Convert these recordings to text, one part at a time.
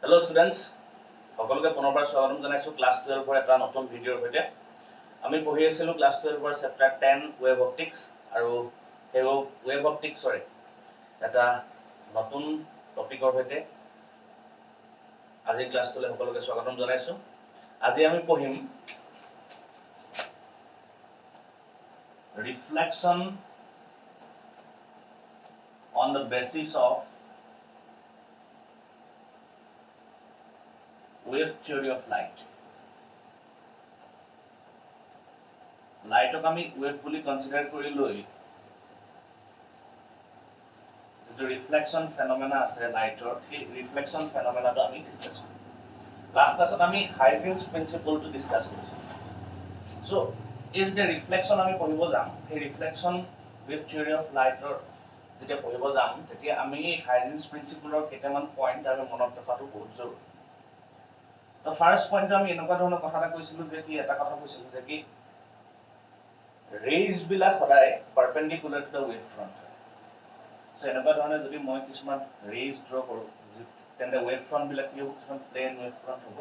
Hello students, সকলোকে পুনৰবাৰ স্বাগতম জনাইছো ক্লাছ 12 ৰ এটা নতুন ভিডিঅ'ৰ সৈতে। আমি পঢ়ি আছিলো ক্লাছ 12 ৰ চেপ্টাৰ 10 ৱেভ অপটিক্স আৰু সেই ৱেভ অপটিক্সৰে এটা নতুন টপিকৰ সৈতে আজি ক্লাছটোলৈ সকলোকে স্বাগতম জনাইছো। আজি আমি পঢ়িম reflection on the basis of wave theory of light. লাইটক আমি ওয়েভ বুলি কনসিডার কৰি লৈ যেটো ৰিফ্লেকশন ফেনোমেনা আছে লাইটৰ সেই ৰিফ্লেকশন ফেনোমেনাটো আমি ডিসকাস কৰিম। লাস্ট ক্লাছত আমি হাইজেন্স প্ৰিন্সিপলটো ডিসকাস কৰিছো। সো এই যে ৰিফ্লেকশন আমি পঢ়িব যাম সেই ৰিফ্লেকশন ওয়েভ থিওৰি অফ লাইটৰ যেতিয়া পঢ়িব যাম তেতিয়া আমি হাইজেন্স প্ৰিন্সিপলৰ কেইটামান পইণ্ট আমি মনত ৰখাটো বহুত জৰুৰী। তো ফাৰ্স্ট পইণ্ট আমি এনেকুৱা ধৰণৰ কথা এটা কৈছিলো যে কি এটা কথা কৈছিলো যে কি rays বিলাক সদায় perpendicular to the wave front হয়। সো এনেকুৱা ধৰণে যদি মই কিছুমান rays draw কৰো তেন্তে wave front বিলাক কি হ'ব কিছুমান plane wave front হ'ব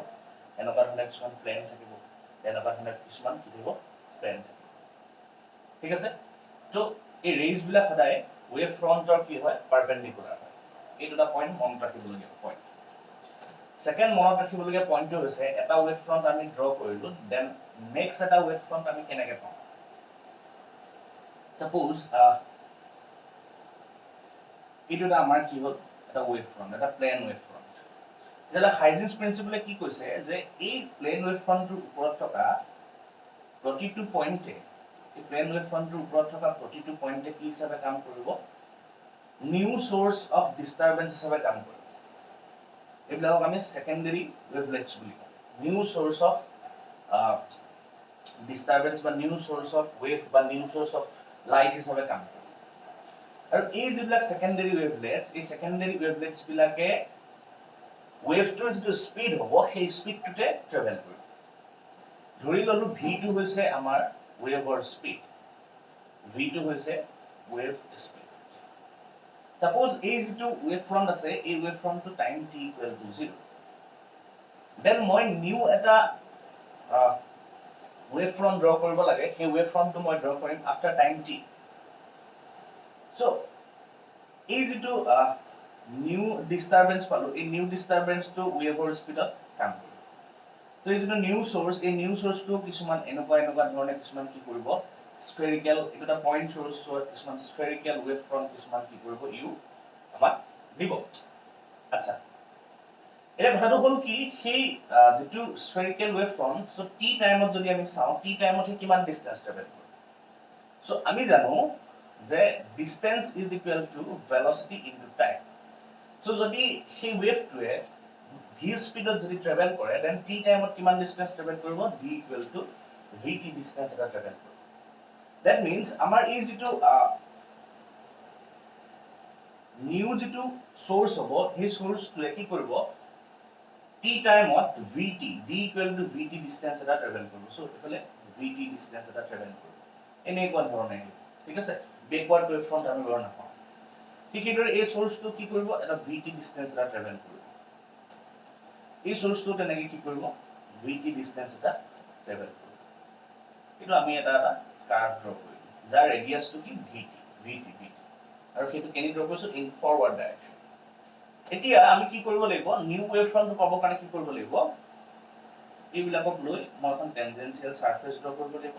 এনেকুৱা ধৰণে কিছুমান plane থাকিব এনেকুৱা ধৰণে কিছুমান কি থাকিব plane থাকিব ঠিক আছে। তো এই rays বিলাক সদায় wave frontৰ কি হয় perpendicular হয়। এই দুটা পইণ্ট মনত ৰাখিবলগীয়া পইণ্ট। সেকেন্ড মনত ৰাখিবলগীয়া পইণ্টটো হৈছে এটা wave front আমি draw কৰিলো দেন নেক্সট এটা wave front আমি কেনেকৈ পাম। Suppose it is our কি হল এটা ওয়েভ ফ্রন্ট এটা প্লেন ওয়েভ ফ্রন্ট যেটা হাইজেন্স প্রিন্সিপলে কি কৈছে যে এই প্লেন ওয়েভ ফ্ৰন্টৰ ওপৰত থকা প্ৰতিটো পইণ্টে এই প্লেন ওয়েভ ফ্ৰন্টৰ ওপৰত থকা প্ৰতিটো পইণ্টে কি হিচাপে কাম কৰিব নিউ সোৰ্স অফ ডিস্টাৰবেন্স হিচাপে কাম কৰিব। এইবিলাকক আমি সেকেন্ডারি ওয়েভলেটস বুলি কওঁ। নিউ সোর্স অফ ডিস্টারবেন্স বা নিউ সোর্স অফ ওয়েভ বা নিউ সোর্স অফ লাইট হিচাপে কাম কৰিব। আৰু এই যিবিলাক সেকেন্ডাৰি ওয়েভলেটস এই সেকেন্ডাৰি ওয়েভলেটস বিলাকে ওয়েভটোৰ যিটো স্পীড হ'ব সেই স্পীডটোতে ট্ৰেভেল কৰিব। ধৰি ললো v2 হৈছে আমাৰ ওয়েভৰ স্পীড v2 হৈছে ওয়েভ স্পীড। সাপোজ এই যিটো ওয়েভ ফ্ৰন্ট আছে এই ওয়েভ ফ্ৰন্টটো টাইম t = 0 দেন মই নিউ এটা ওয়েভ ফ্ৰন্ট ড্ৰ কৰিব লাগে সেই ওয়েভ ফ্ৰন্টটো মই ড্ৰ কৰিম আফটাৰ টাইম t। সো এই যেটো নিউ ডিস্টাৰবেন্স পালো এই নিউ ডিস্টাৰবেন্সটো ওয়েভৰ স্পীডত কাম কৰিব। তো এই যেটো নিউ সোৰ্স এই নিউ সোৰ্সটো কিছুমান এনেকুৱা ধৰণে কিছুমান কি কৰিব স্ফেৰিকেল এটা পইণ্ট সোৰ্স কিছুমান স্ফেৰিকেল ওয়েভ ফ্ৰন্ট কিছুমান কি কৰিব ইউ আমাক দিব। আচ্ছা এটা কথাটো হল কি সেই যেটো স্ফেৰিকেল ওয়েভ ফ্ৰন্ট সো টি টাইমত যদি আমি চাও টি টাইমত কিমান ডিসটেন্স ট্ৰেভেল কৰিব। সো আমি জানো যে distance is equal to velocity into time. So যদি সেই ওয়েভটোৱে v স্পিডত যদি ট্ৰেভেল কৰে দেন t টাইমত কিমান ডিসটেন্স ট্ৰেভেল কৰিব v = vt ডিসটেন্স এটা ট্ৰেভেল কৰিব। দ্যাট মিন্স আমাৰ এই যেটো নিউ যেটো সোৰ্স হ'ব সেই সোৰ্সটোৱে কি কৰিব t টাইমত vt v = vt ডিসটেন্স এটা ট্ৰেভেল কৰিব। সো এফালে vt ডিসটেন্স এটা ট্ৰেভেল কৰিব এনেকুৱা ধৰণে ঠিক আছে। বেকওয়াৰ্ড ওয়েভ ফ্ৰন্ট আমি ব্যৱহাৰ নকৰোঁ। ঠিক এইদৰে এই সোৰ্সটো কি কৰিব এটা vt ডিসটেন্স এটা ট্ৰেভেল কৰিব। এই সোৰ্সটো তেনেকৈ কি কৰিব vt ডিসটেন্স এটা ট্ৰেভেল কৰিব। কিন্তু আমি এটা কাৰ্ভ ড্ৰ কৰিম যাৰ ৰেডিয়াসটো কি vt আৰু সেইটো কেনি ড্ৰ কৰিছো ইন ফৰৱাৰ্ড ডাইৰেকশন। এতিয়া আমি কি কৰিব লাগিব নিউ ওয়েভ ফ্ৰন্ট পাব কাৰণে কি কৰিব লাগিব এইবিলাকক লৈ মই এখন টেনজেনশিয়াল সাৰফেস ড্ৰ কৰিব লাগিব।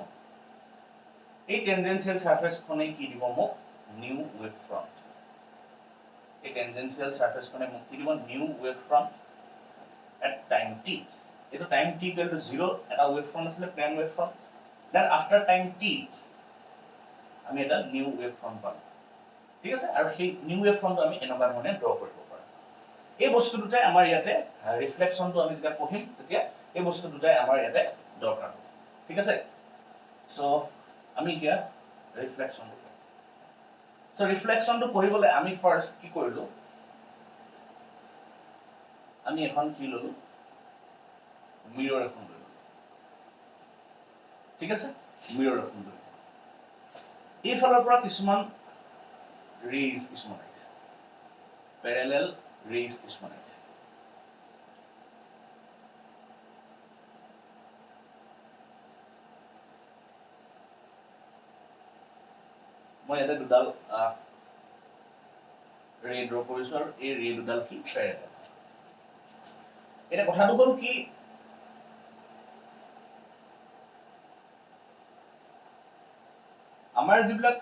এই টেনজেনশিয়াল সারফেসখনে কি দিব মোক নিউ ওয়েভ ফ্রন্ট। এই টেনজেনশিয়াল সারফেসখনে মোক কি দিব new wave front at time t। এটো টাইম t = 0 এটা ওয়েভ ফ্রন্ট আছে plane wave front then after time t আমি এটা নিউ ওয়েভ ফ্রন্ট পাম ঠিক আছে। আৰু সেই নিউ ওয়েভ ফ্ৰন্ট আমি এনেকুৱা ধৰণে ড্ৰ কৰিব পাৰো। এই বস্তু দুটাই আমাৰ ইয়াতে ৰিফ্লেকশনটো আমি যেতিয়া পঢ়িম তেতিয়া এই বস্তু দুটাই আমাৰ ইয়াতে দৰকাৰ হ'ব ঠিক আছে। সো আমি এতিয়া ৰিফ্লেকশন সো ৰিফ্লেকশনটো পঢ়িবলৈ আমি ফাৰ্স্ট কি কৰিলো আমি এখন কি ললো মিৰৰ এখন ললো ঠিক আছে। মিৰৰ এখন ললো এই ফালৰ পৰা কিছুমান ৰেজ কিছুমান আহিছে প্যাৰালাল ৰেজ কিছুমান আহিছে মই এটা দুডাল ৰে ড্ৰ কৰিছো আৰু এই ৰে দুডাল কি প্যাৰেলাল এটা কথাটো হল কি আমাৰ যিবিলাক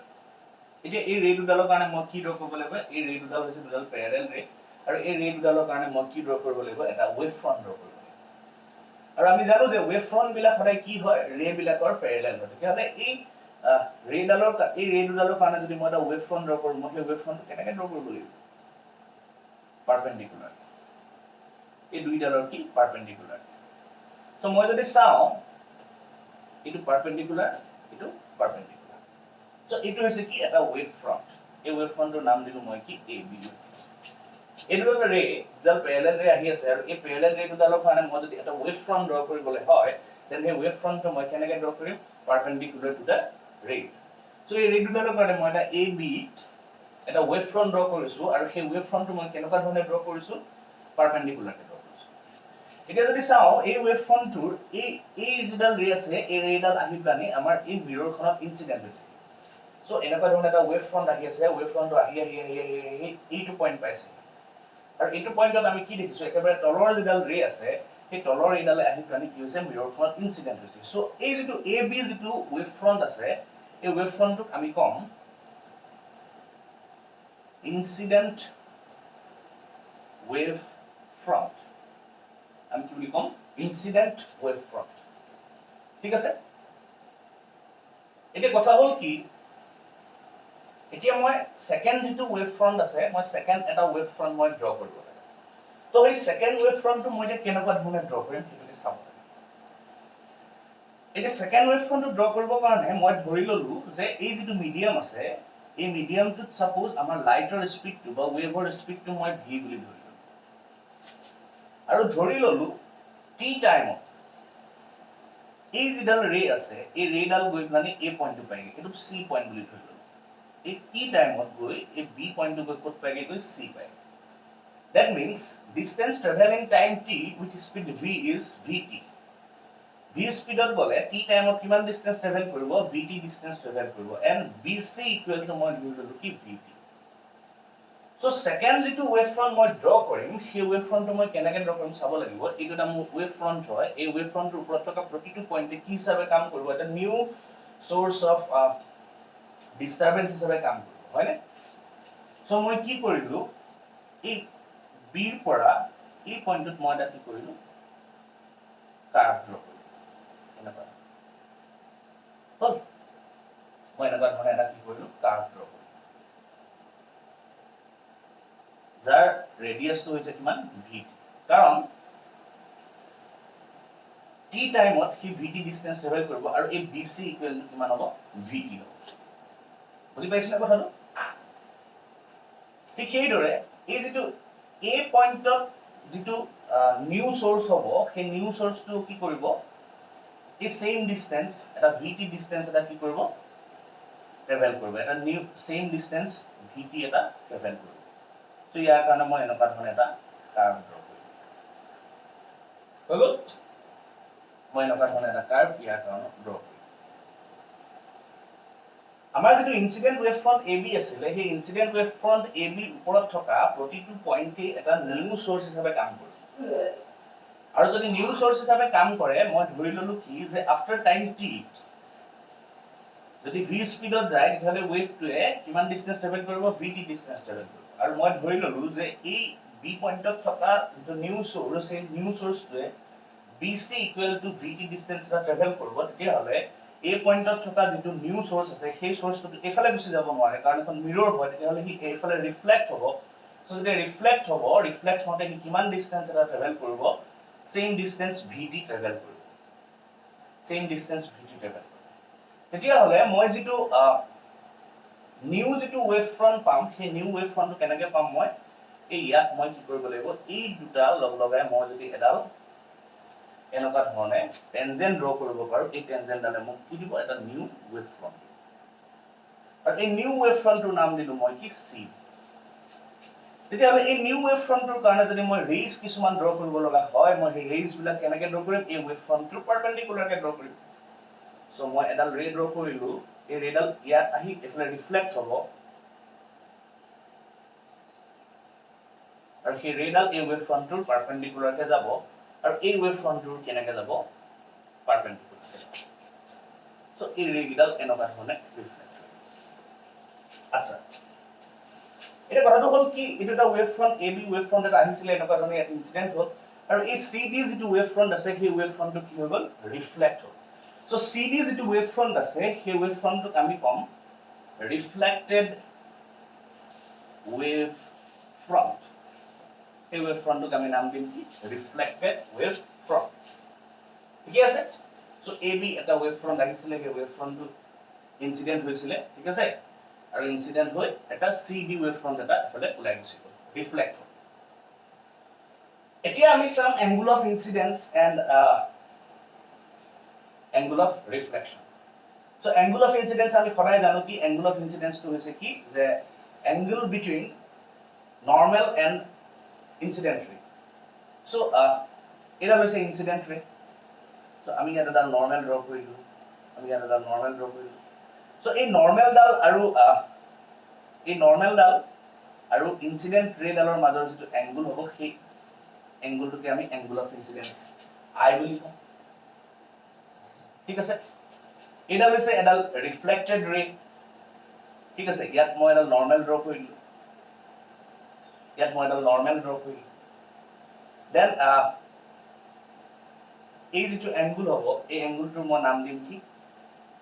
এতিয়া এই ৰে দুডালৰ কাৰণে মই কি ড্ৰ কৰিব লাগিব এই ৰে দুডাল হৈছে দুডাল প্যাৰেলাল ৰে আৰু এই ৰে দুডালৰ কাৰণে মই কি ড্ৰ কৰিব লাগিব এটা ৱেভ ফ্ৰন্ট ড্ৰ কৰিব লাগিব আৰু আমি জানো যে ৱেভ ফ্ৰন্ট বিলাক সদায় কি হয় ৰে বিলাকৰ প্যাৰেলাল হয় তেতিয়াহলে এই ৰে দুডালৰ কাৰণে যদি মই এটা ৱেভ ফ্ৰন্ট ড্ৰ কৰোঁ মই সেই ৱেভ ফ্ৰন্ট কেনেকৈ ড্ৰ কৰিব লাগিব পাৰপেন্ডিকুলাৰ এই দুইডালৰ কি পাৰপেন্ডিকুলাৰ সো মই যদি চাও এটো পাৰপেন্ডিকুলাৰ এটো পাৰপেন্ডিকুলাৰ সো এটো হৈছে কি এটা ৱেভ ফ্ৰন্ট এই ৱেভ ফ্ৰন্টৰ নাম দিলো মই কি এ বি এই দুটা ৰে যাৰ প্যাৰেলাল ৰে আহি আছে আৰু এই প্যাৰেলাল ৰে দুডালৰ কাৰণে মই যদি এটা ৱেভ ফ্ৰন্ট ড্ৰ কৰিবলৈ হয় তেন সেই ৱেভ ফ্ৰন্টটো মই কেনেকৈ ড্ৰ কৰিম পাৰপেন্ডিকুলাৰ টু দা ৰেজ সো এই ৰে দুডালৰ কাৰণে মই এটা এ বি এটা ৱেভ ফ্ৰন্ট ড্ৰ কৰিছো আৰু সেই ৱেভ ফ্ৰন্টটো মই কেনেকুৱা ধৰণে ড্ৰ কৰিছো পাৰপেন্ডিকুলাৰ ড্ৰ কৰিছো এতিয়া যদি চাও এই ৱেভ ফ্ৰন্টটোৰ এই যিডাল ৰে আছে এই ৰেডাল আহি প্লানি আমাৰ এই মিৰৰখনত ইনসিডেন্ট হৈছে সো এনেকুৱা ধৰণে এটা ৱেভ ফ্ৰন্ট আহি আছে ৱেভ ফ্ৰন্টটো আহি এইটো পইণ্ট পাইছে আৰু এইটো পইণ্টত আমি কি দেখিছো একেবাৰে তলৰ যিডাল ৰে আছে সেই তলৰ ৰেডালে আহি প্লানি কি হৈছে মিৰৰখনত ইনসিডেন্ট হৈছে সো এই যিটো এ বি যিটো ৱেভ ফ্ৰন্ট আছে এই ৱেভ ফ্ৰন্টটোক আমি কম incident wave front আমি কি বুলি কম incident wave front ঠিক আছে এতিয়া কথা হল কি এতিয়া মই সেকেন্ড যেটো wave front আছে মই সেকেন্ড এটা wave front মই ড্ৰ কৰিব লাগে তো এই সেকেন্ড wave front টো মই যে কেনেকুৱা ধৰণে ড্ৰ কৰিম সেইটো চাব লাগে এতিয়া সেকেন্ড wave front টো ড্ৰ কৰিবৰ কাৰণে মই ধৰি ললো যে এই যেটো মিডিয়াম আছে এই মিডিয়ামটোত সাপোজ আমাৰ লাইটৰ স্পীডটো বা ওয়েভৰ স্পীডটো মই v বুলি ধৰিলো আৰু ধৰি ললো t টাইমত এই যিডাল ৰে আছে এই ৰেডাল গৈ প্লানি এই পইণ্টটো পাইগে এটো c পইণ্ট বুলি ধৰিলো এই t টাইমত গৈ এই b পইণ্টটো গৈ কত পাইগে গৈ c পাইগে that means distance traveling time t with speed v is vt v স্পিডত গলে t টাইমত কিমান ডিসটেন্স ট্রাভেল কৰিব vt ডিসটেন্স ট্ৰাভেল কৰিব and bc ইকুৱেল টু মই ধৰি ললো কি vt সো সেকেন্ড যেটো ৱেভ ফ্ৰন্ট মই ড্ৰ কৰিম সেই ৱেভ ফ্ৰন্টটো মই কেনেকৈ ড্ৰ কৰিম চাব লাগিব এইটো এটা মোৰ ৱেভ ফ্ৰন্ট হয় এই ৱেভ ফ্ৰন্টৰ ওপৰত থকা প্ৰতিটো পইণ্টে কি হিচাপে কাম কৰিব এটা নিউ সোৰ্স অফ ডিস্টাৰবেন্স হিচাপে কাম কৰিব হয়নে সো মই কি কৰিলো এই বিৰ পৰা এই পইণ্টত মই এটা কি কৰিলো কাৰ্ভ ড্ৰ কৰিলো এনেকুৱা হল মই এনেকুৱা ধৰণে এটা কি কৰিলো কাৰ্ভ ড্ৰ কৰিলো যাৰ ৰেডিয়াসটো হৈছে কিমান vt কাৰণ t টাইমত হি vt ডিসটেন্স ট্ৰাভেল কৰিব আৰু এই bc ইকুৱেল টু কিমান হ'ব vt হ'ব বুজি পাইছনে কথাটো ঠিক সেইদৰে এই যেটো a পইণ্টত যেটো নিউ সোৰ্স হ'ব সেই নিউ সোৰ্সটো কি কৰিব এই সেম ডিসটেন্স এটা vt ডিসটেন্স এটা কি কৰিব ট্ৰাভেল কৰিব এটা নিউ সেম ডিসটেন্স vt এটা ট্ৰাভেল কৰিব তো ইয়াৰ কাৰণে মই এনেকুৱা ধৰণে এটা কাৰ্ভ ড্ৰ কৰিম হল মই এনেকুৱা ধৰণে এটা কাৰ্ভ ইয়াৰ কাৰণে ড্ৰ কৰিম আমাৰ যেটো ইনসিডেন্ট ৱেভ ফ্ৰন্ট ab আছিল সেই ইনসিডেন্ট ৱেভ ফ্ৰন্ট ab ওপৰত থকা প্ৰতিটো পইণ্টে এটা নিউ সোৰ্স হিচাপে কাম কৰিব আৰু যদি নিউ সোৰ্স হিচাপে কাম কৰে মই ধৰি ললো কি যে আফটাৰ টাইম t যদি v স্পিডত যায় তেতিয়াহলে ৱেভটোৱে কিমান ডিসটেন্স ট্ৰাভেল কৰিব vt ডিসটেন্স ট্ৰাভেল কৰিব আৰু মই ধৰি ললো যে এই b পইণ্টত থকা যেটো নিউ সোৰ্স এই নিউ সোৰ্সটোৱে bc equal to vt distance এটা ট্ৰাভেল কৰিব তেতিয়াহলে এই পইণ্টত থকা যেটো নিউ সোৰ্স আছে সেই সোৰ্সটো এফালে গুচি যাব নোৱাৰে কাৰণ এখন মিৰৰ হয় তেতিয়াহলে হি এফালে ৰিফ্লেক্ট হ'ব সো যদি ৰিফ্লেক্ট হওঁতে হি কিমান ডিসটেন্স এটা ট্ৰাভেল কৰিব সেম ডিসটেন্স vt ট্ৰাভেল কৰিব সেম ডিসটেন্স vt ট্ৰাভেল তেতিয়াহলে মই যেটো নিউ যেটো ৱেভ ফ্ৰন্ট পাম সেই নিউ ৱেভ ফ্ৰন্টটো কেনেকৈ পাম মই এই ইয়াত মই কি কৰিব লাগিব এই দুটা লগ লগাই মই যদি এডাল এনেকুৱা ধৰণে টেনজেন্ট ড্ৰ কৰিব পাৰো এই টেনজেন্টডালে মোক কি দিব এটা নিউ ৱেভ ফ্ৰন্ট আৰু এই নিউ ৱেভ ফ্ৰন্টৰ নাম দিলো মই কি c তেতিয়াহলে এই নিউ ৱেভ ফ্ৰন্টৰ কাৰণে যদি মই ৰেজ কিছুমান ড্ৰ কৰিব লগা হয় মই সেই ৰেজ বিলাক কেনেকৈ ড্ৰ কৰিম এই ৱেভ ফ্ৰন্টৰ পাৰপেন্ডিকুলাৰকে ড্ৰ কৰিম সো মই এডাল ৰে ড্ৰ কৰিলো এই ৰেডাল ইয়াত আহি এফালে ৰিফ্লেক্ট হ'ব আৰু সেই ৰেডাল এই ৱেভ ফ্ৰণ্টটোৰ পাৰপেণ্ডিকুলাৰকে যাব আৰু এই ৱেভ ফ্ৰণ্টটোৰ কেনেকে যাব পাৰপেণ্ডিকুলাৰকে সো এই ৰে গিডাল এনেকুৱা ধৰণে ৰিফ্লেক্ট হয় আচ্ছা এটা কথাটো হল কি এটা wave front AB wave front এটা আহিছিলে এনেকুৱা ধৰণে ইয়াত ইনসিডেন্ট হ'ল আৰু এই সিডি যেটো ৱেভ ফ্ৰণ্ট আছে সেই ৱেভ ফ্ৰণ্টটো কি হৈ গ'ল ৰিফ্লেক্ট হ'ল সো সিডি যেটো ৱেভ ফ্ৰণ্ট আছে সেই ৱেভ ফ্ৰণ্টটোক আমি কম ৰিফ্লেক্টেড ৱেভ ফ্ৰণ্ট এই ৱেভ ফ্ৰণ্টটোক আমি নাম দিম কি ৰিফ্লেক্টেড ৱেভ ফ্ৰণ্ট ঠিক আছে সো এবি এটা ৱেভ ফ্ৰণ্ট আহিছিলে সেই ৱেভ ফ্ৰণ্টটো ইনসিডেন্ট হৈছিলে ঠিক আছে আৰু ইনসিডেন্ট হৈ এটা সিডি ৱেভ ফ্ৰণ্ট এটা এফালে ওলাই গৈছে ৰিফ্লেক্ট হ'ল এতিয়া আমি চাম angle of incidence and angle of reflection so angle of incidence আমি সদায় জানো কি angle of incidence তো হৈছে কি যে angle between normal and incident ray so এটা হৈছে incident ray so আমি এটা normal draw কৰিলো so এই normal ডাল আৰু incident ray ডালৰ মাজৰ যেটো angle হ'ব সেই angle টোকে আমি angle of incidence I বুলি কওঁ ঠিক আছে এটা হৈছে এডাল ৰিফ্লেক্টেড ৰে ঠিক আছে ইয়াত মই এডাল নৰমাল ড্ৰ কৰিলো দেন এই যেটো এংগল হ'ব এই এংগলটোৰ মই নাম দিম কি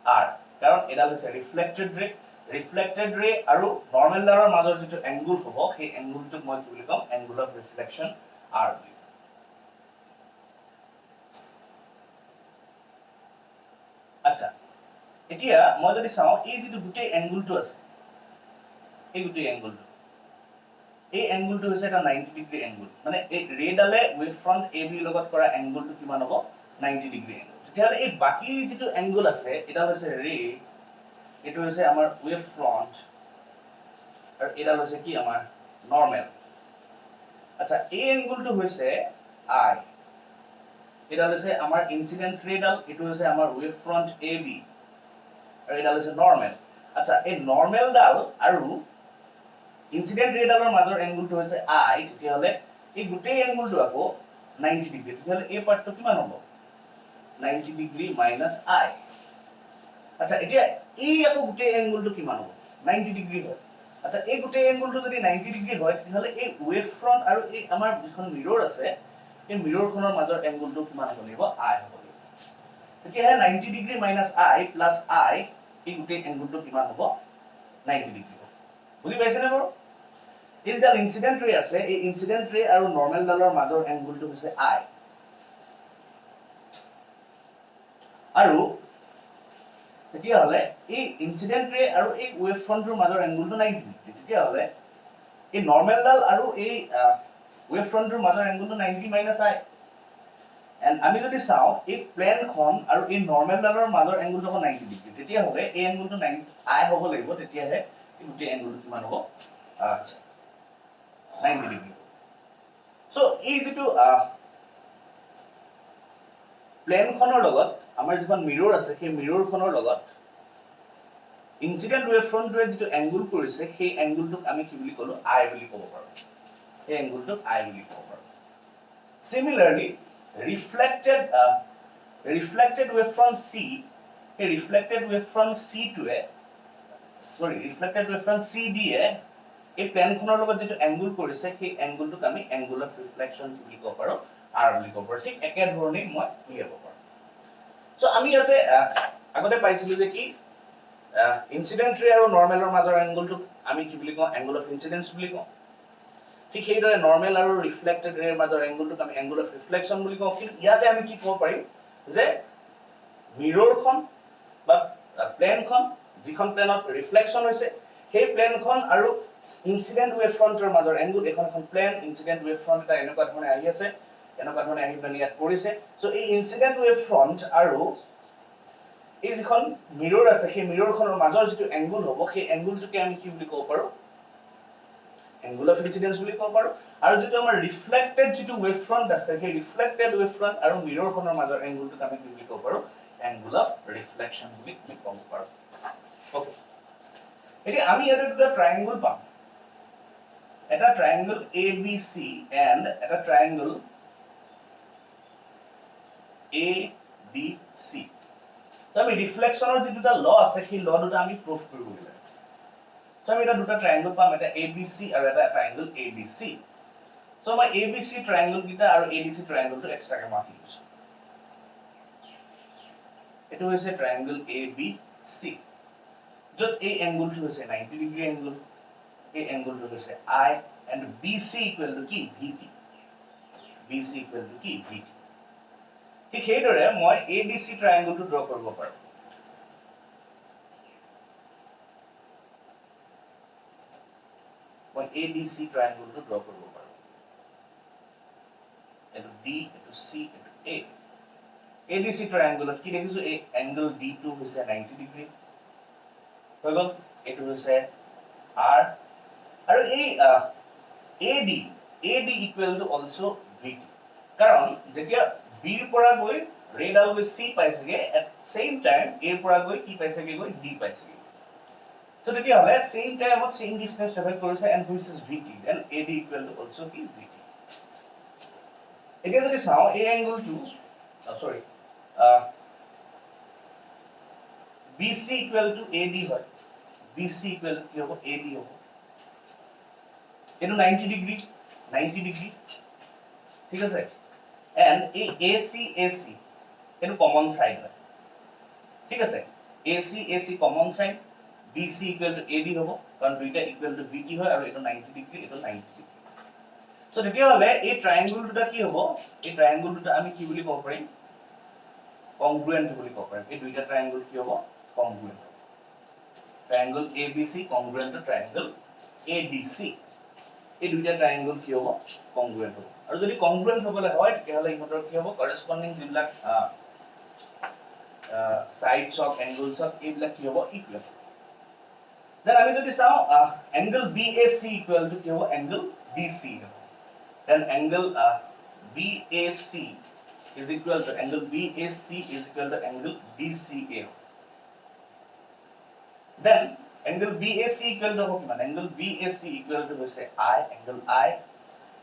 r কাৰণ এডাল হৈছে ৰিফ্লেক্টেড ৰে আৰু নৰমাল ডালৰ মাজৰ যেটো এংগল হ'ব সেই এংগলটোক মই কি বুলি কম এংগল অফ ৰিফ্লেকচন r বুলি আচ্ছা এতিয়া মই যদি চাও এই যেটো গুটে এংগলটো আছে এই গুটে এংগলটো হৈছে এটা 90 ডিগ্ৰী এংগল মানে এই ৰে ডালে ৱেভ ফ্ৰণ্ট এবি লগত কৰা এংগলটো কিমান হ'ব 90 ডিগ্ৰী এংগল তেতিয়াহলে এই বাকি যেটো এংগল আছে এটা হৈছে ৰে এটো হৈছে আমাৰ ৱেভ ফ্ৰণ্ট আৰু এটা হৈছে কি আমাৰ নৰমাল আচ্ছা এই এংগলটো হৈছে আই এটা হৈছে আমাৰ ইনসিডেন্ট ৰে ডাল এটো হৈছে আমাৰ ৱেভ ফ্ৰণ্ট এবি আৰু এটা হৈছে নৰমাল আচ্ছা এই নৰমাল ডাল আৰু ইনসিডেন্ট ৰে ডালৰ মাজৰ এংগলটো হৈছে আই তেতিয়াহলে এই গুটেই এংগলটো আকৌ 90 ডিগ্ৰী তেতিয়াহলে এই পাৰ্টটো কিমান হ'ব 90 ডিগ্ৰী মাইনাস আই আচ্ছা এতিয়া এই আকৌ গুটেই এংগলটো কিমান হ'ব 90 ডিগ্ৰী হয় আচ্ছা এই গুটেই এংগলটো যদি 90 ডিগ্ৰী হয় তেতিয়াহলে এই ৱেভ ফ্ৰণ্ট আৰু এই আমাৰ যিখন মিৰৰ আছে এই মিৰৰখনৰ মাজৰ এংগলটো কিমান হ'ব লাগিব আই হ'ব লাগিব তেতিয়া 90 ডিগ্ৰী মাইনাস আই প্লাস আই এই গুটেই এংগলটো কিমান হ'ব 90 ডিগ্ৰী হ'ব বুজি পাইছেনে বাৰু এই যে ইনসিডেন্ট ৰে আছে এই ইনসিডেন্ট ৰে আৰু নৰমাল ডালৰ মাজৰ এংগলটো হৈছে আই আৰু তেতিয়া হলে এই ইনসিডেন্ট ৰে আৰু এই ৱেভ ফ্ৰণ্টৰ মাজৰ এংগলটো 90 ডিগ্ৰী তেতিয়া হলে এই নৰমাল ডাল আৰু এই ৱেভ ফ্ৰণ্টৰ মাজৰ এংগলটো 90 মাইনাস আই এন্ড আমি যদি চাও এই প্লেনখন আৰু এই নৰমাল ডালৰ মাজৰ এংগলটো হ'ব 90 ডিগ্ৰী তেতিয়া হলে এই এংগলটো 90 আই হ'ব লাগিব তেতিয়া হে এই গুটেই এংগলটো কিমান হ'ব 90 ডিগ্ৰী সো এই যেটো প্লেনখনৰ লগত আমাৰ যিখন মিৰৰ আছে সেই মিৰৰখনৰ লগত ইনসিডেন্ট ৱেভ ফ্ৰণ্টটোৱে যেটো এংগল কৰিছে সেই এংগলটোক আমি কি বুলি কলো আই বুলি ক'ব পাৰো এই এংগলটোক আই বুলি ক'ব পাৰো similarly reflected wave front C এই ৰিফ্লেক্টেড ৱেভ ফ্ৰণ্ট সি টোৱে reflected wave front C D এ এই প্লেনখনৰ লগত যেটো এংগল কৰিছে সেই এংগলটোক আমি এংগল অফ ৰিফ্লেকচন বুলি ক'ব পাৰো r বুলি ক'ব পাৰো ঠিক একে ধৰণে মই উলিয়াব পাৰো সো আমি ইয়াতে আগতে পাইছিলো যে কি ইনসিডেন্ট ৰে আৰু নৰমালৰ মাজৰ এংগলটোক আমি কি বুলি কওঁ এংগল অফ ইনসিডেন্স বুলি কওঁ ঠিক সেইদৰে নৰমাল আৰু ৰিফ্লেক্টেড ৰেৰ মাজৰ এংগলটোক আমি এংগল অফ ৰিফ্লেকচন বুলি কওঁ কিন্তু ইয়াতে আমি কি ক'ব পাৰিম যে মিৰৰখন বা প্লেনখন যিখন প্লেনত ৰিফ্লেকচন হৈছে সেই প্লেনখন আৰু ইনসিডেন্ট ৱেভ ফ্ৰণ্টৰ মাজৰ এংগল এখন প্লেন ইনসিডেন্ট ৱেভ ফ্ৰণ্ট এটা এনেকুৱা ধৰণে আহি আছে এনেকুৱা ধৰণে আহি পেলাই ইয়াত পৰিছে সো এই ইনসিডেন্ট ৱেভ ফ্ৰণ্ট আৰু এই যিখন মিৰৰ আছে সেই মিৰৰখনৰ মাজৰ যেটো এংগল হ'ব সেই এংগলটোকে আমি কি বুলি ক'ব পাৰো এংগল অফ ইনসিডেন্স বুলি ক'ব পাৰো আৰু যেটো আমাৰ ৰিফ্লেক্টেড যেটো ৱেভ ফ্ৰণ্ট আছে সেই ৰিফ্লেক্টেড ৱেভ ফ্ৰণ্ট আৰু মিৰৰখনৰ মাজৰ এংগলটোক আমি কি বুলি ক'ব পাৰো এংগল অফ ৰিফ্লেকচন বুলি ক'ব পাৰো ওকে এতিয়া আমি ইয়াতে দুটা ট্ৰায়াঙ্গল পাম এটা ট্ৰায়াঙ্গল ABC and এটা ট্ৰায়াঙ্গল ABC তো আমি ৰিফ্লেকশনৰ যে দুটা ল আছে সেই ল দুটা আমি প্ৰুফ কৰিব লাগিব তো আমি এটা দুটা ট্ৰায়াঙ্গল পাম এটা ABC আৰু এটা ট্ৰায়াঙ্গল ABC so my ABC triangle kita aru ADC triangle to extra ke mark use etu hoise triangle ABC jot a angle to hoise 90 degree angle a angle to hoise I and BC equal to ki VP BC equal to ki VP ঠিক হেইদৰে মই ADC triangle to draw কৰিব পাৰো মই ADC triangle to draw কৰিব পাৰো into D, into C, into A. ADC triangle কি দেখিছো এই angle D2 হৈছে 90 degree হৈ গল এটো হৈছে R আৰু এই AD equal to also VT কাৰণ যেতিয়া B ৰ পৰা গৈ ৰে ডাল গৈ C পাইছেগে at same time A ৰ পৰা গৈ কি পাইছেগে গৈ D পাইছেগে so তেতিয়া হলে same time of same distance travel কৰিছে and which is VT then AD equal to also কি VT এতিয়া যদি চাও এই অ্যাঙ্গেলটো sorry BC equal to AD হয় BC equal কি হ'ব AD হ'ব এটো 90 ডিগ্রি ঠিক আছে and এই AC এটো কমন সাইড হয় ঠিক আছে AC common side BC equal to AD হ'ব কারণ দুইটা equal to VT হয় আৰু এটো 90 ডিগ্রি এটো 90 ডিগ্রি So তেতিয়া হলে এই ট্রায়াঙ্গল দুটা কি হ'ব এই ট্রায়াঙ্গল দুটা আমি কি বুলি কব পাৰিম কংগ্ৰুয়েন্ট বুলি কব পাৰিম এই দুইটা ট্ৰায়াঙ্গল কি হ'ব congruent triangle ABC congruent to triangle ADC এই দুইটা ট্ৰায়াঙ্গল কি হ'ব কংগ্ৰুয়েন্ট হ'ব আৰু যদি কংগ্ৰুয়েন্ট হ'বলে হয় তেতিয়া হলে ইহঁতৰ কি হ'ব কৰেসপন্ডিং যিবিলাক সাইডস অফ এংগলস অফ এইবিলাক কি হ'ব ইকুৱেল দেন আমি যদি চাও এংগল BAC ইকুৱেল টু কি হ'ব angle BC then angle BAC is equal to angle BCA then angle BAC equal to angle BAC equal to I angle I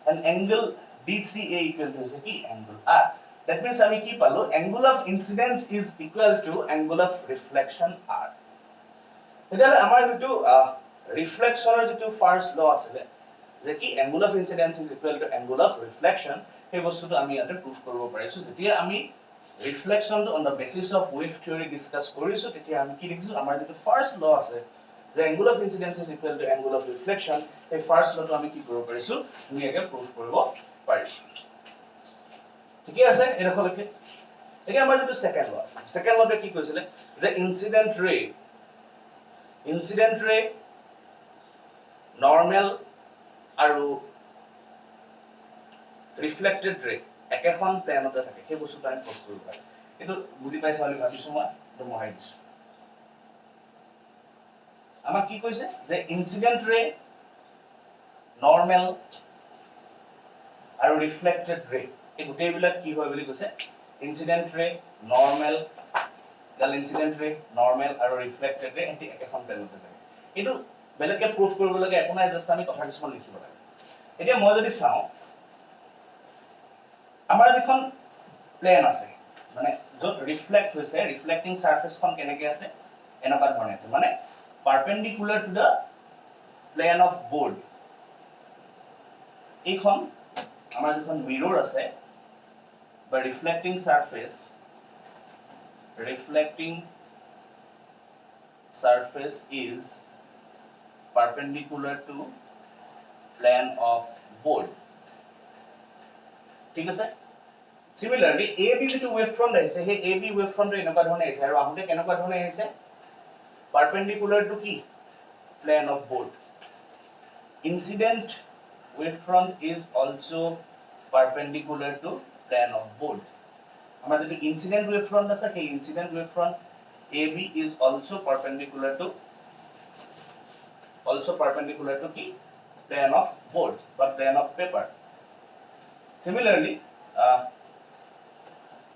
and angle BCA equal to angle R that means আমি কি পালো angle of incidence is equal to angle of reflection R তেতিয়ালে আমাৰ যেটো ৰিফ্লেকশনৰ যেটো first ল আছে যে কি angle of incidence is equal to angle of reflection এই বস্তুটো আমি ইয়াতে প্রুফ কৰিব পাৰিছো যেতিয়া আমি ৰিফ্লেকশনটো on the basis of wave theory discuss কৰিছো তেতিয়া আমি কি দেখিছো আমাৰ যেটো ফার্স্ট ল আছে যে angle of incidence is equal to angle of reflection এই ফার্স্ট লটো আমি কি কৰিব পাৰিছো ধুনীয়াকৈ প্ৰুফ কৰিব পাৰিছো ঠিক আছে এৰখলকে এতিয়া আমাৰ যেটো সেকেন্ড লটো কি কৈছিলে যে incident ray normal আৰু ৰিফ্লেক্টেড ৰে একেখন প্লেনতে থাকে সেই বস্তুটো আমি প্ৰস্তুত কৰিব পাৰো এটো বুজি পাইছা বুলি ভাবিছো মই তো মহাই দিছো আমাক কি কৈছে যে ইনসিডেন্ট রে নরমাল আৰু ৰিফ্লেক্টেড ৰে এই গোটেইবিলাক কি হয় বুলি কৈছে ইনসিডেন্ট ৰে নৰমাল আৰু ৰিফ্লেক্টেড ৰে এটি একেখন প্লেনতে থাকে এটো বেলেগকে প্ৰুফ কৰিব লাগে একো নাই জাস্ট আমি কথা কিছুমান লিখিব লাগে এতিয়া মই যদি চাও আমাৰ যিখন প্লেন আছে মানে যত ৰিফ্লেক্ট হৈছে ৰিফ্লেক্টিং সাৰফেসখন কেনেকৈ আছে এনেকুৱা ধৰণে আছে মানে perpendicular to the plane of board এইখন আমাৰ যিখন মিৰৰ আছে বা reflecting surface is perpendicular to plane of board ঠিক আছে similarly AB যেটো wave front আছে সেই AB wave front এনেকুৱা ধৰণে আছে আৰু আহোতে কেনেকুৱা ধৰণে আছে perpendicular to কি plane of board incident wave front is also perpendicular to plane of board আমাৰ যেটো incident wave front আছে সেই incident wave front AB is also perpendicular to কি plane of board বা plane of paper similarly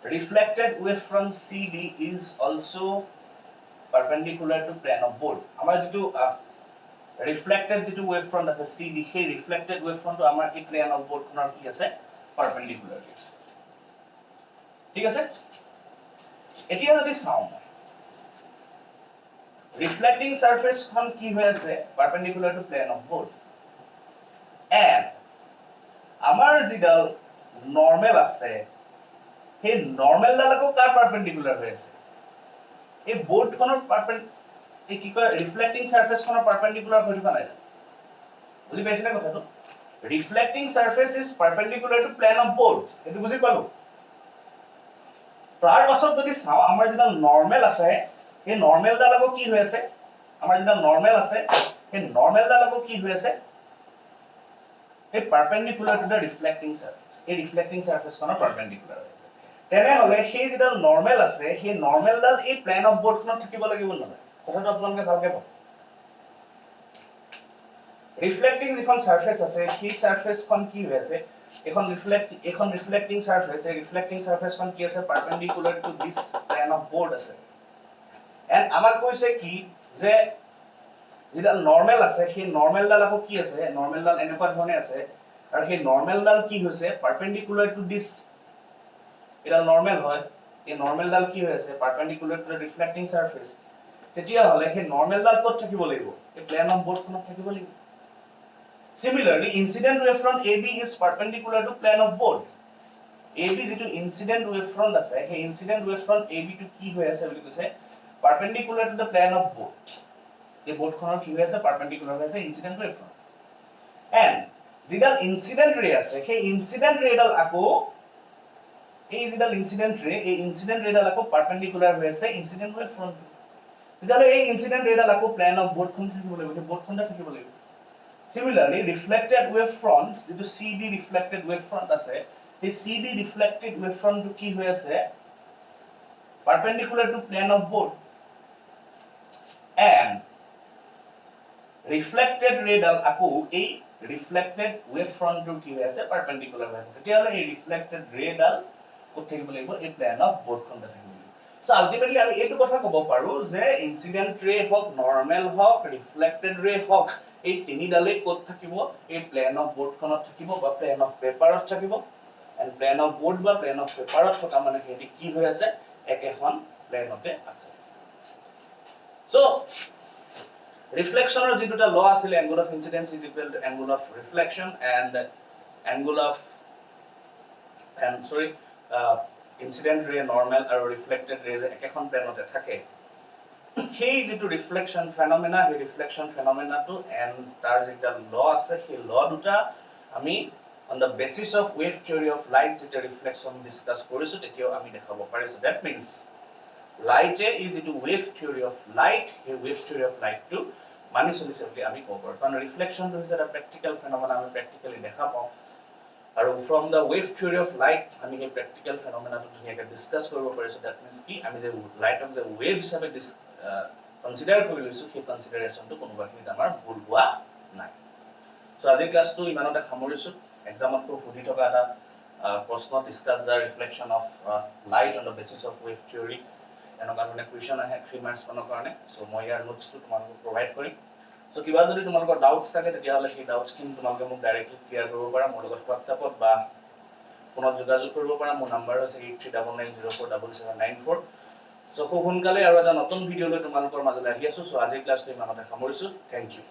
reflected wave front CD is also perpendicular to plane of board. আমাৰ যেটো reflected যেটো wave front আছে CD সেই reflected wave front আমাৰ এই plane of board খনৰ কি আছে perpendicular ঠিক আছে এতিয়া যদি চাও reflecting surface খন কি হৈ আছে perpendicular to plane of board and আমাৰ যিডাল normal আছে সেই normal ডালকো কাৰ perpendicular হৈ আছে এই board খনৰ এই কি কয় reflecting surface খনৰ perpendicular হৈ থকা নাই বুজি পাইছে না কথাটো reflecting surface is perpendicular to plane of board এটো বুজি পালো তাৰ পাছত যদি চাও আমাৰ যেটা normal আছে এই normal ডালকো কি হৈ আছে আমাৰ যেটা normal আছে এই normal ডালকো কি হৈ আছে এই perpendicular to the reflecting surface এই reflecting surface খনৰ perpendicular হৈ আছে তেনে হলে সেই যেটা normal আছে সেই normal ডাল এই plane of board খনত থাকিব লাগিব না কথাটো আপোনালোকে ভালকে পাব reflecting যিখন surface আছে সেই surface খন কি হৈ আছে এখন reflecting surface এই reflecting surface খন কি আছে perpendicular to this plane of board আছে and আমাক কৈছে কি যে যেটা normal আছে সেই normal ডাল আকৌ কি আছে normal ডাল এনেকুৱা ধৰণে আছে আৰু সেই normal ডাল কি হৈছে perpendicular to this এটা normal হয় এই normal ডাল কি হৈ আছে perpendicular to the reflecting surface তেতিয়া হলে সেই normal ডাল ক'ত থাকিব লাগিব এই plane of board খনত থাকিব লাগিব similarly incident wave front AB is perpendicular to plane of board AB যেটো incident wave front আছে সেই incident wave front AB to কি হৈ আছে বুলি কৈছে perpendicular to the plane of board এই board খনৰ কি হৈ আছে perpendicular হৈ আছে incident wave front and যেডাল incident ray আছে সেই incident ray ডাল আকৌ এই যেডাল incident ray ডাল আকৌ perpendicular হৈ আছে incident wave front তেতিয়ালে এই incident ray ডাল আকৌ plane of board খন থাকিব লাগিব board খনটা থাকিব লাগিব similarly reflected wave front যেটো CD reflected wave front আছে এই CD reflected wave front to কি হৈ আছে perpendicular to plane of board and reflected ray dal আকৌ এই reflected wave front to কি হৈ আছে perpendicular হৈ আছে তেতিয়ালে এই reflected ray dal ক'ত থাকিব লাগিব এই plane of board খনটা থাকিব লাগিব so ultimately আমি এইটো কথা ক'ব পাৰো যে incident ray হক normal হক reflected ray হক এই তিনিডালে ক'ত থাকিব এই plane of board খনত থাকিব বা plane of paper ত থাকিব and plane of board বা plane of paper ত থকা মানে হেৰি কি হৈ আছে একেখন plane তে আছে so reflection or যেটা law আছিল angle of incidence is equal to angle of reflection and angle of incident ray normal আৰু reflected ray একেখন plane তে থাকে সেই যেটো reflection phenomena সেই reflection phenomena to and তাৰ যেটা law আছে সেই law দুটা আমি on the basis of wave theory of light যেটা reflection discuss কৰিছো তেতিয়াও আমি দেখাব পাৰিছো that means light is into wave theory of light a wave theory of light to মানি চলিছে বুলি আমি ক'ব পাৰো কাৰণ ৰিফ্লেকশন টো হৈছে এটা প্ৰ্যাকটিক্যাল ফেনোমেনা আমি প্ৰ্যাকটিক্যালি দেখা পাওঁ আৰু from the wave theory of light আমি এই প্ৰ্যাকটিক্যাল ফেনোমেনা টো ধুনীয়াকৈ ডিসকাস কৰিব পাৰিছো that means কি আমি যে লাইট অফ the wave হিচাপে কনসিডাৰ কৰি লৈছো সেই কনসিডাৰেচনটো কোনোবাখিনিত আমাৰ ভুল হোৱা নাই সো আজিৰ ক্লাসটো ইমানতে সামৰিছো এক্সামত সুধি থকা এটা প্ৰশ্ন discuss the reflection of light on the basis of wave theory এনেকুৱা ধৰণে কুৱেশ্যন আহে 3 মাৰ্কছ মানৰ কাৰণে সো মই ইয়াৰ নোটছটো তোমালোকক প্ৰভাইড কৰিম সো কিবা যদি তোমালোকৰ ডাউটছ থাকে তেতিয়া হলে সেই ডাউটছখিনি তোমালোকে মোক ডাইৰেক্টলি ক্লিয়াৰ কৰিব পাৰা মোৰ লগত WhatsAppত বা ফোনত যোগাযোগ কৰিব পাৰা মোৰ নম্বৰ হৈছে 8399047794 সো খুব সোনকালে আৰু এটা নতুন ভিডিঅ লৈ তোমালোকৰ মাজলৈ আহি আছো সো আজিৰ ক্লাসটো ইমানতে সামৰিছো থ্যাংক ইউ